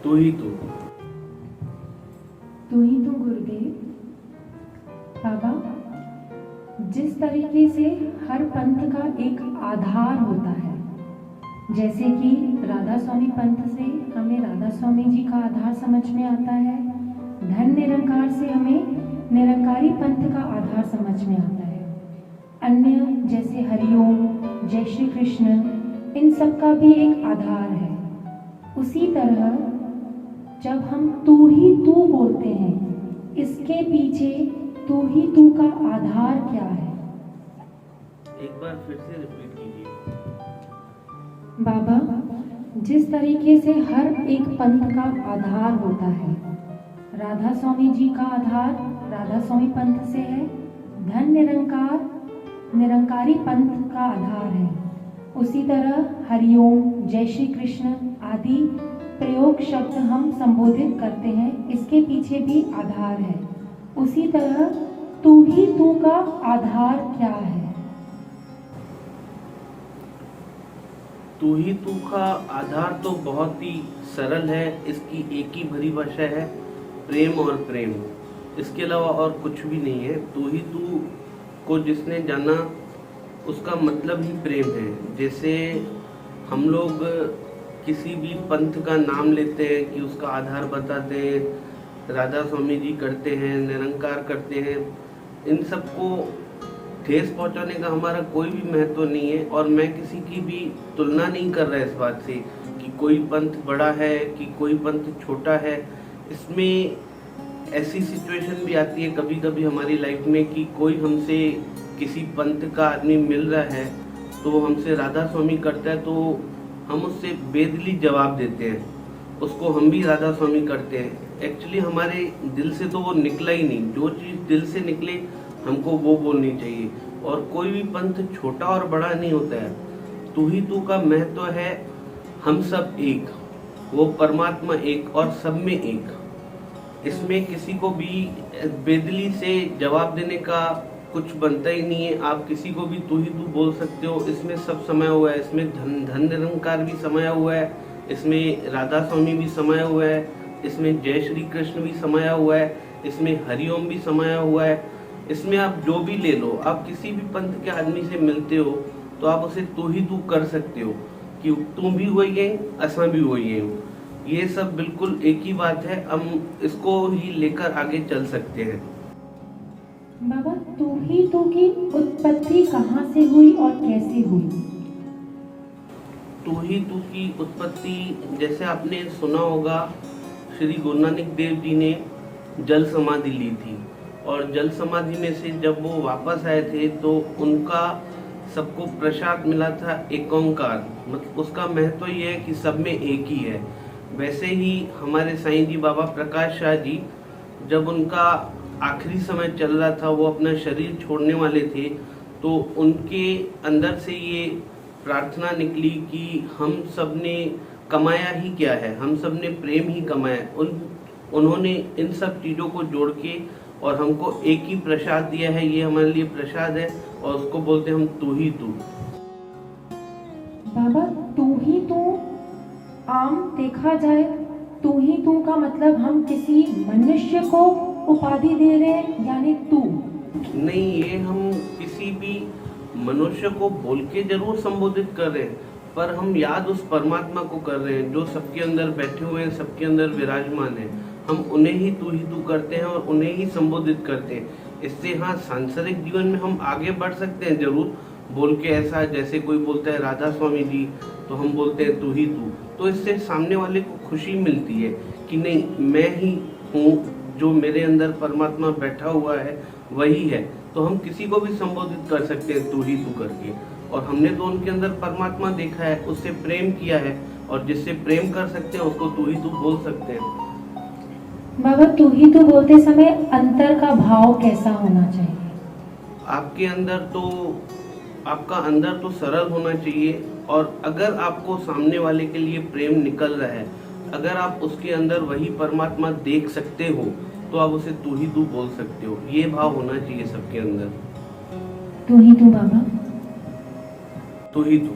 तू ही तू। तू ही तू गुरुदेव। बाबा, जिस तरीके से हर पंथ का एक आधार होता है, जैसे कि राधा स्वामी पंथ से हमें राधा स्वामी जी का आधार समझ में आता है, धन निरंकार से हमें निरंकारी पंथ का आधार समझ में आता है, अन्य जैसे हरिओम, जय श्री कृष्ण, इन सब का भी एक आधार है। उसी तरह जब हम तू ही तू बोलते हैं, इसके पीछे तू ही तू का आधार क्या है? एक बार फिर से रिपीट कीजिए। बाबा, जिस तरीके से हर एक पंथ का आधार होता है, राधा स्वामी जी का आधार राधा स्वामी पंथ से है, धन निरंकार निरंकारी पंथ का आधार है, उसी तरह हरिओम, जय श्री कृष्ण आदि प्रयोग शब्द हम संबोधित करते हैं, इसके पीछे भी आधार है। उसी तरह तू ही तू का आधार क्या है? तू ही तू का आधार तो बहुत ही सरल है। इसकी एक ही भरी भाषा है, प्रेम और प्रेम। इसके अलावा और कुछ भी नहीं है। तू ही तू को जिसने जाना उसका मतलब ही प्रेम है। जैसे हम लोग किसी भी पंथ का नाम लेते हैं कि उसका आधार बताते हैं, राधा स्वामी जी करते हैं, निरंकार करते हैं, इन सबको ठेस पहुंचाने का हमारा कोई भी महत्व नहीं है। और मैं किसी की भी तुलना नहीं कर रहा इस बात से कि कोई पंथ बड़ा है कि कोई पंथ छोटा है। इसमें ऐसी सिचुएशन भी आती है कभी कभी हमारी लाइफ में कि कोई हमसे किसी पंथ का आदमी मिल रहा है तो वो हमसे राधा स्वामी करता है, तो हम उससे बेदिली जवाब देते हैं, उसको हम भी राधा स्वामी करते हैं। एक्चुअली हमारे दिल से तो वो निकला ही नहीं। जो चीज़ दिल से निकले हमको वो बोलनी चाहिए। और कोई भी पंथ छोटा और बड़ा नहीं होता है। तू ही तू का महत्व है हम सब एक, वो परमात्मा एक और सब में एक। इसमें किसी को भी बेदिली से जवाब देने का कुछ बनता ही नहीं है। आप किसी को भी तू ही तू बोल सकते हो। इसमें सब समाया हुआ है। इसमें धन निरंकार भी समाया हुआ है, इसमें राधा स्वामी भी समाया हुआ है, इसमें जय श्री कृष्ण भी समाया हुआ है, इसमें हरिओम भी समाया हुआ है। इसमें आप जो भी ले लो, आप किसी भी पंथ के आदमी से मिलते हो तो आप उसे तू ही तू कर सकते हो कि तू भी वही है, असा भी वही है। ये सब बिल्कुल एक ही बात है। हम इसको ही लेकर आगे चल सकते हैं। बाबा, तू ही तू की उत्पत्ति कहाँ से हुई और कैसे हुई? तू ही तू की उत्पत्ति, जैसे आपने सुना होगा, श्री गुरु नानक देव जी ने जल समाधि ली थी और जल समाधि में से जब वो वापस आए थे तो उनका सबको प्रसाद मिला था एक ओंकार। मतलब उसका महत्व ये है कि सब में एक ही है। वैसे ही हमारे साईं जी बाबा प्रकाश शाह जी, जब उनका आखिरी समय चल रहा था, वो अपना शरीर छोड़ने वाले थे, तो उनके अंदर से ये प्रार्थना निकली कि हम सब ने कमाया ही क्या है, हम सब ने प्रेम ही कमाया। उन्होंने इन सब चीज़ों को जोड़ के और हमको एक ही प्रसाद दिया है। ये हमारे लिए प्रसाद है और उसको बोलते हैं हम तू ही तू। बाबा, तू ही तू आम देखा जाए, तू ही तू का मतलब हम किसी मनुष्य को उपाधि दे रहे हैं, यानी तू नहीं, ये हम किसी भी मनुष्य को बोल के जरूर संबोधित कर रहे हैं, पर हम याद उस परमात्मा को कर रहे हैं जो सबके अंदर बैठे हुए हैं, सबके अंदर विराजमान है। हम उन्हें ही तू करते हैं और उन्हें ही संबोधित करते हैं। इससे हाँ, सांसारिक जीवन में हम आगे बढ़ सकते हैं जरूर बोल के। ऐसा जैसे कोई बोलता है राधा स्वामी जी तो हम बोलते हैं तू ही तू, तो इससे सामने वाले को खुशी मिलती है कि नहीं, मैं ही हूँ, जो मेरे अंदर परमात्मा बैठा हुआ है वही है। तो हम किसी को भी संबोधित कर सकते हैं तू ही तू करके। और हमने तो उनके अंदर परमात्मा देखा है, उससे प्रेम किया है, और जिससे प्रेम कर सकते हैं उसको तू ही तू बोल सकते हैं। बाबा, तू ही तू बोलते समय अंतर का भाव कैसा होना चाहिए? आपका अंदर तो सरल होना चाहिए। और अगर आपको सामने वाले के लिए प्रेम निकल रहा है, अगर आप उसके अंदर वही परमात्मा देख सकते हो तो आप उसे तू ही तू बोल सकते हो। ये भाव होना चाहिए सबके अंदर। तू ही तू बाबा, तू ही तू।